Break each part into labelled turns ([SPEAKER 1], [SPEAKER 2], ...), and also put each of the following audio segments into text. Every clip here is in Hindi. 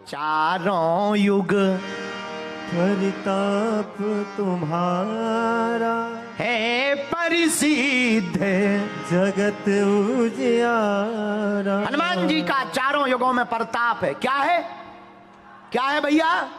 [SPEAKER 1] चारों युग
[SPEAKER 2] परिताप तुम्हारा
[SPEAKER 1] है परिसिद्ध
[SPEAKER 2] जगत उजियारा।
[SPEAKER 1] हनुमान जी का चारों युगों में प्रताप है। क्या है? क्या है भैया?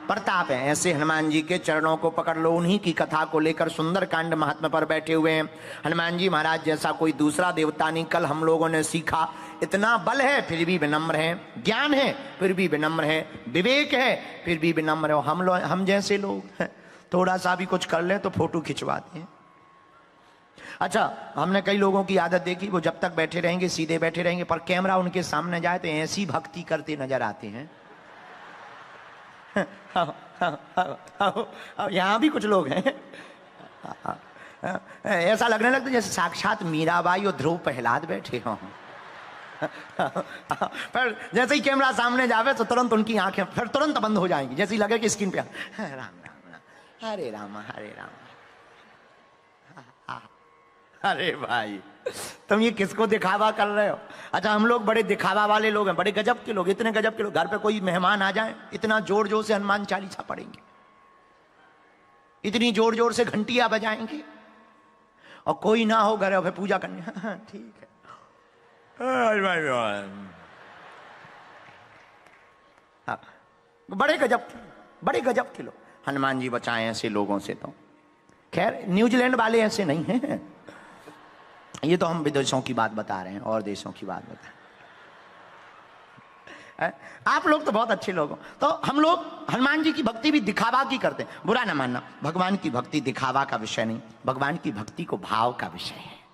[SPEAKER 1] प्रताप है। ऐसे हनुमान जी के चरणों को पकड़ लो। उन्हीं की कथा को लेकर सुंदरकांड महात्म्य पर बैठे हुए हैं। हनुमान जी महाराज जैसा कोई दूसरा देवता नहीं। कल हम लोगों ने सीखा, इतना बल है फिर भी विनम्र है, ज्ञान है फिर भी विनम्र है, विवेक है फिर भी विनम्र है। हम जैसे लोग हैं, थोड़ा सा भी कुछ कर ले तो फोटो खिंचवाते हैं। अच्छा, हमने कई लोगों की आदत देखी, वो जब तक बैठे रहेंगे सीधे बैठे रहेंगे, पर कैमरा उनके सामने जाए तो ऐसी भक्ति करते नजर आते हैं। यहां भी कुछ लोग हैं, ऐसा लगने लगता जैसे साक्षात मीराबाई और ध्रुव प्रहलाद बैठे हों। पर जैसे ही कैमरा सामने जावे तो तुरंत उनकी आंखें फिर तुरंत बंद हो जाएंगी, जैसे ही लगे कि स्क्रीन पे राम राम राम, हरे राम हरे राम। अरे भाई, तुम ये किसको दिखावा कर रहे हो? अच्छा, हम लोग बड़े दिखावा वाले लोग हैं, बड़े गजब के लोग, इतने गजब के लोग। घर पे कोई मेहमान आ जाए, इतना जोर जोर से हनुमान चालीसा पढ़ेंगे, इतनी जोर जोर से घंटियां बजाएंगे, और कोई ना हो घर फिर पूजा करनी। हाँ, ठीक है। हाँ, बड़े गजब के लोग। हनुमान जी बचाए ऐसे लोगों से। तो खैर, न्यूजीलैंड वाले ऐसे नहीं हैं। ये तो हम विदेशों की बात बता रहे हैं और देशों की बात बता रहे हैं। आप लोग तो बहुत अच्छे लोग हो। तो हम लोग हनुमान जी की भक्ति भी दिखावा की करते हैं, बुरा ना मानना। भगवान की भक्ति दिखावा का विषय नहीं, भगवान की भक्ति को भाव का विषय है।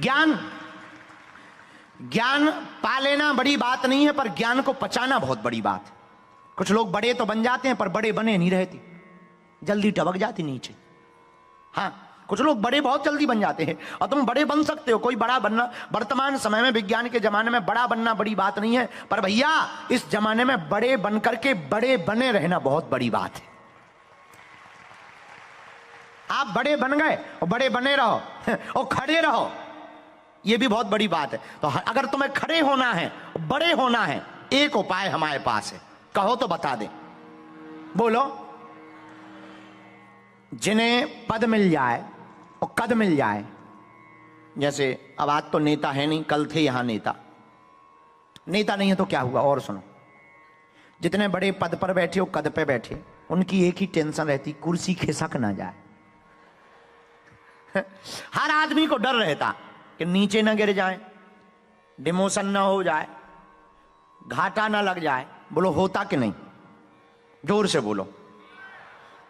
[SPEAKER 1] ज्ञान पा लेना बड़ी बात नहीं है, पर ज्ञान को पचाना बहुत बड़ी बात है। कुछ लोग बड़े तो बन जाते हैं पर बड़े बने नहीं रहते, जल्दी टपक जाती नीचे। हाँ, कुछ लोग बड़े बहुत जल्दी बन जाते हैं, और तुम बड़े बन सकते हो। कोई बड़ा बनना, वर्तमान समय में विज्ञान के जमाने में बड़ा बनना बड़ी बात नहीं है, पर भैया इस जमाने में बड़े बनकर के बड़े बने रहना बहुत बड़ी बात है। आप बड़े बन गए और बड़े बने रहो और खड़े रहो, यह भी बहुत बड़ी बात है। तो अगर तुम्हें खड़े होना है, बड़े होना है, एक उपाय हमारे पास है। कहो तो बता दे, बोलो। जिन्हें पद मिल जाए और कद मिल जाए, जैसे अब आज तो नेता है नहीं, कल थे यहां नेता। नेता नहीं है तो क्या हुआ? और सुनो, जितने बड़े पद पर बैठे हो, कद पे बैठे, उनकी एक ही टेंशन रहती, कुर्सी खिसक ना जाए। हर आदमी को डर रहता कि नीचे ना गिर जाए, डिमोशन ना हो जाए, घाटा ना लग जाए। बोलो होता कि नहीं? जोर से बोलो।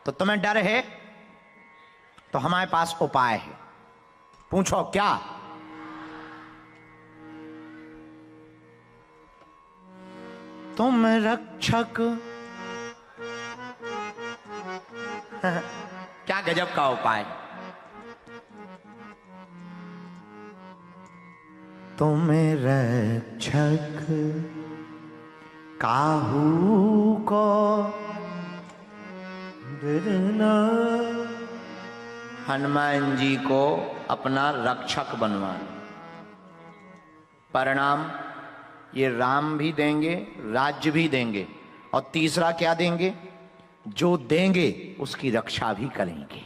[SPEAKER 1] तो तुम्हें डर है तो हमारे पास उपाय है। पूछो क्या? तुम रक्षक। क्या गजब का उपाय। तुम रक्षक काहू को डरना। हनुमान जी को अपना रक्षक बनवाना। परिणाम ये राम भी देंगे, राज्य भी देंगे, और तीसरा क्या देंगे? जो देंगे उसकी रक्षा भी करेंगे।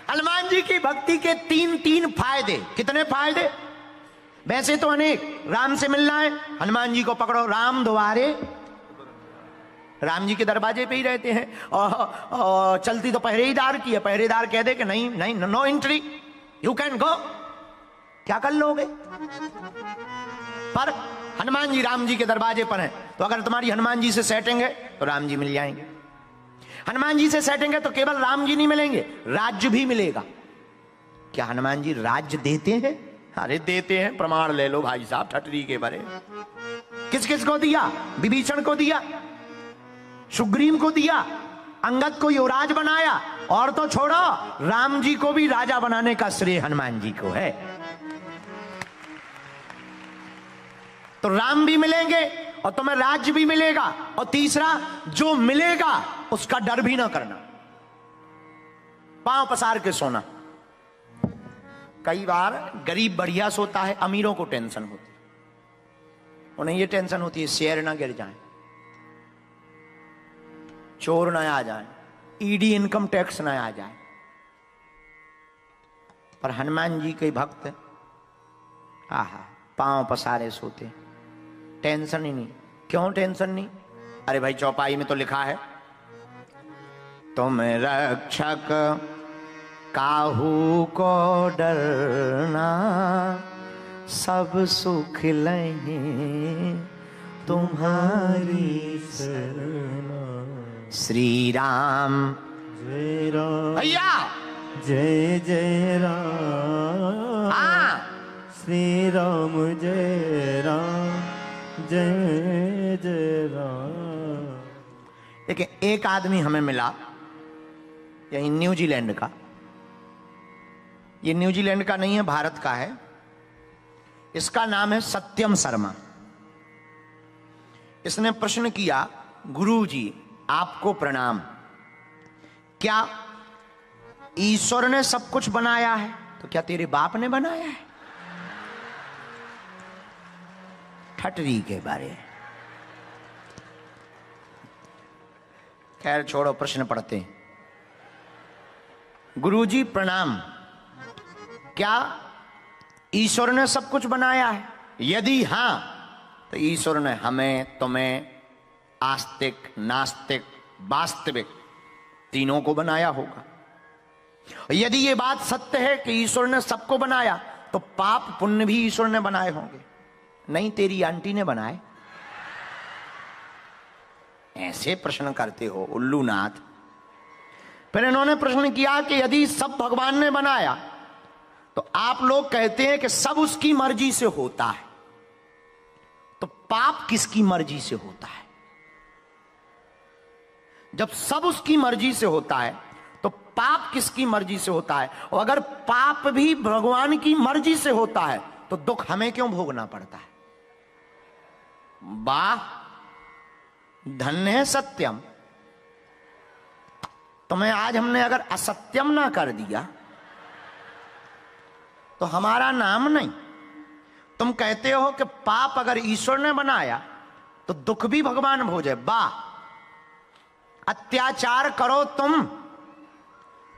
[SPEAKER 1] हनुमान जी की भक्ति के तीन फायदे। कितने फायदे? वैसे तो अनेक। राम से मिलना है, हनुमान जी को पकड़ो, राम द्वारे। राम जी के दरवाजे पे ही रहते हैं, और चलती तो पहरेदार की है। पहरेदार कह दे कि नहीं नहीं, no entry, you can go, क्या कर लोगे? पर हनुमान जी राम जी के दरवाजे पर हैं, तो अगर तुम्हारी हनुमान जी से सेटिंग है तो राम जी मिल जाएंगे। हनुमान जी से सेटिंग है तो केवल राम जी नहीं मिलेंगे, राज्य भी मिलेगा। क्या हनुमान जी राज्य देते हैं? अरे देते हैं, प्रमाण ले लो भाई साहब, ठटरी के भरे। किस किस को दिया? विभीषण को दिया, सुग्रीव को दिया, अंगद को युवराज बनाया, और तो छोड़ो राम जी को भी राजा बनाने का श्रेय हनुमान जी को है। तो राम भी मिलेंगे और तुम्हें राज्य भी मिलेगा, और तीसरा जो मिलेगा उसका डर भी ना करना, पांव पसार के सोना। कई बार गरीब बढ़िया सोता है, अमीरों को टेंशन होती है। उन्हें ये टेंशन होती है शेयर ना गिर जाए, चोर ना आ जाए, ईडी इनकम टैक्स ना आ जाए। पर हनुमान जी के भक्त आहा पांव पसारे सोते, टेंशन ही नहीं। क्यों टेंशन नहीं? अरे भाई चौपाई में तो लिखा है तुम रक्षक काहू को डरना, सब सुख लहे तुम्हारी
[SPEAKER 2] शरणा।
[SPEAKER 1] श्री राम
[SPEAKER 2] जय राम
[SPEAKER 1] भैया।
[SPEAKER 2] जय जय राम।
[SPEAKER 1] हाँ
[SPEAKER 2] श्री राम जय राम जय जय राम।
[SPEAKER 1] देखिए एक आदमी हमें मिला यही न्यूजीलैंड का, ये न्यूजीलैंड का नहीं है, भारत का है। इसका नाम है सत्यम शर्मा। इसने प्रश्न किया, गुरुजी आपको प्रणाम, क्या ईश्वर ने सब कुछ बनाया है तो क्या तेरे बाप ने बनाया है? ठटरी के बारे। खैर छोड़ो, प्रश्न पढ़ते हैं। गुरुजी प्रणाम, क्या ईश्वर ने सब कुछ बनाया है? यदि हां तो ईश्वर ने हमें तुम्हें आस्तिक नास्तिक वास्तविक तीनों को बनाया होगा। यदि ये बात सत्य है कि ईश्वर ने सबको बनाया तो पाप पुण्य भी ईश्वर ने बनाए होंगे। नहीं तेरी आंटी ने बनाए। ऐसे प्रश्न करते हो उल्लूनाथ। फिर इन्होंने प्रश्न किया कि यदि सब भगवान ने बनाया तो आप लोग कहते हैं कि सब उसकी मर्जी से होता है, तो पाप किसकी मर्जी से होता है? जब सब उसकी मर्जी से होता है तो पाप किसकी मर्जी से होता है? और अगर पाप भी भगवान की मर्जी से होता है तो दुख हमें क्यों भोगना पड़ता है? वाह, धन्य है सत्यम। तुम्हें आज हमने अगर असत्यम ना कर दिया तो हमारा नाम नहीं। तुम कहते हो कि पाप अगर ईश्वर ने बनाया तो दुख भी भगवान भोजे। वाह, अत्याचार करो तुम,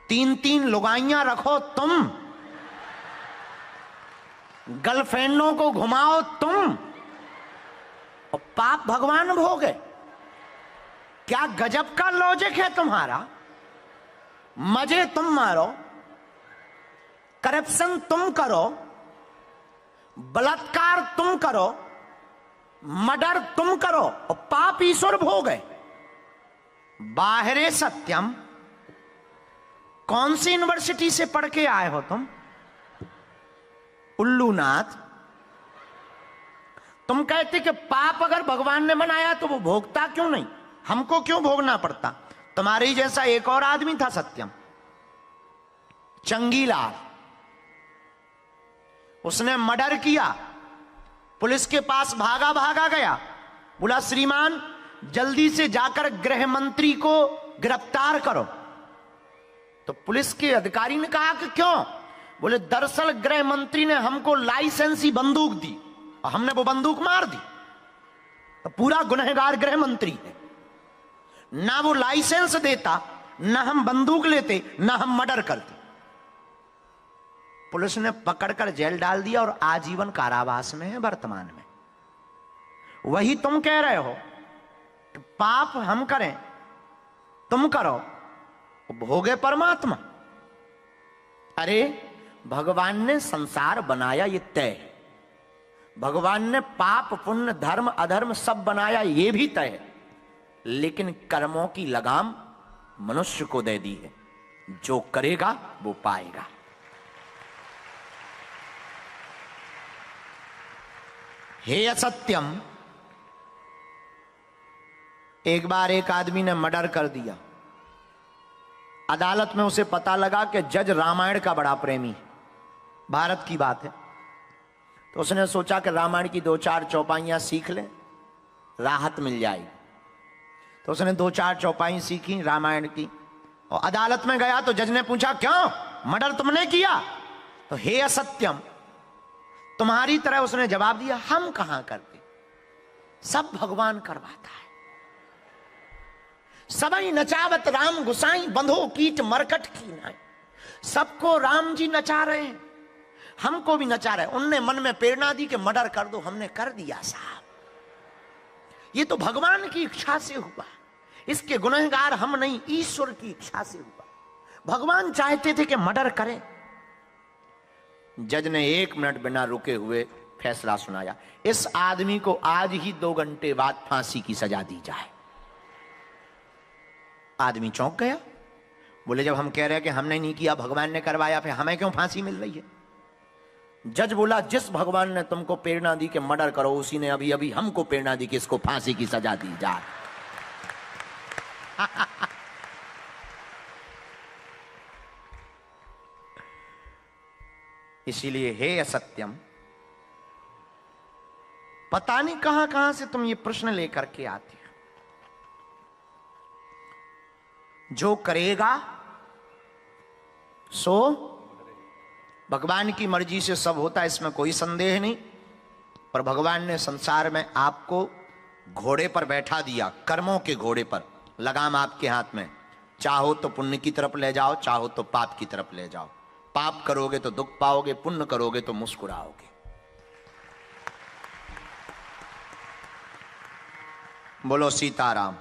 [SPEAKER 1] 3-3 लुगाइयां रखो तुम, गर्लफ्रेंडों को घुमाओ तुम, और पाप भगवान भोगे। क्या गजब का लॉजिक है तुम्हारा। मजे तुम मारो, करप्शन तुम करो, बलात्कार तुम करो, मर्डर तुम करो, और पाप ईश्वर भोगे। बाहरे सत्यम। कौन सी यूनिवर्सिटी से पढ़ के आए हो तुम उल्लूनाथ? तुम कहते कि पाप अगर भगवान ने बनाया तो वो भोगता क्यों नहीं, हमको क्यों भोगना पड़ता? तुम्हारे ही जैसा एक और आदमी था सत्यम, चंगीलाल। उसने मर्डर किया, पुलिस के पास भागा भागा गया, बोला श्रीमान जल्दी से जाकर गृह मंत्री को गिरफ्तार करो। तो पुलिस के अधिकारी ने कहा कि क्यों? बोले दरअसल गृह मंत्री ने हमको लाइसेंसी बंदूक दी और हमने वो बंदूक मार दी। तो पूरा गुनहगार गृह मंत्री है। ना वो लाइसेंस देता, ना हम बंदूक लेते, ना हम मर्डर करते। पुलिस ने पकड़कर जेल डाल दिया और आजीवन कारावास में है वर्तमान में। वही तुम कह रहे हो कि पाप हम करें तुम करो, भोगे परमात्मा। अरे भगवान ने संसार बनाया ये तय है, भगवान ने पाप पुण्य धर्म अधर्म सब बनाया ये भी तय है, लेकिन कर्मों की लगाम मनुष्य को दे दी है। जो करेगा वो पाएगा। हे असत्यम, एक बार एक आदमी ने मर्डर कर दिया। अदालत में उसे पता लगा कि जज रामायण का बड़ा प्रेमी है, भारत की बात है। तो उसने सोचा कि रामायण की 2-4 चौपाइयां सीख ले, राहत मिल जाएगी। तो उसने 2-4 चौपाई सीखी रामायण की और अदालत में गया तो जज ने पूछा क्यों मर्डर तुमने किया? तो हे असत्यम, तुम्हारी तरह उसने जवाब दिया, हम कहां करते, सब भगवान करवाता है। सबई नचावत राम गुसाई, बंधो कीट मरकट की नाई। सबको राम जी नचा रहे हैं, हमको भी नचा रहे हैं। उनने मन में प्रेरणा दी कि मर्डर कर दो, हमने कर दिया साहब। ये तो भगवान की इच्छा से हुआ, इसके गुनहगार हम नहीं, ईश्वर की इच्छा से हुआ। भगवान चाहते थे कि मर्डर करें। जज ने 1 मिनट बिना रुके हुए फैसला सुनाया, इस आदमी को आज ही 2 घंटे बाद फांसी की सजा दी जाए। आदमी चौंक गया, बोले जब हम कह रहे हैं कि हमने नहीं किया, भगवान ने करवाया, फिर हमें क्यों फांसी मिल रही है? जज बोला, जिस भगवान ने तुमको प्रेरणा दी कि मर्डर करो, उसी ने अभी अभी हमको प्रेरणा दी कि इसको फांसी की सजा दी जाए। इसीलिए हे असत्यम, पता नहीं कहां कहां से तुम ये प्रश्न लेकर के आते हो। जो करेगा सो भगवान की मर्जी से सब होता है, इसमें कोई संदेह नहीं। पर भगवान ने संसार में आपको घोड़े पर बैठा दिया, कर्मों के घोड़े पर, लगाम आपके हाथ में। चाहो तो पुण्य की तरफ ले जाओ, चाहो तो पाप की तरफ ले जाओ। पाप करोगे तो दुख पाओगे, पुण्य करोगे तो मुस्कुराओगे। बोलो सीताराम।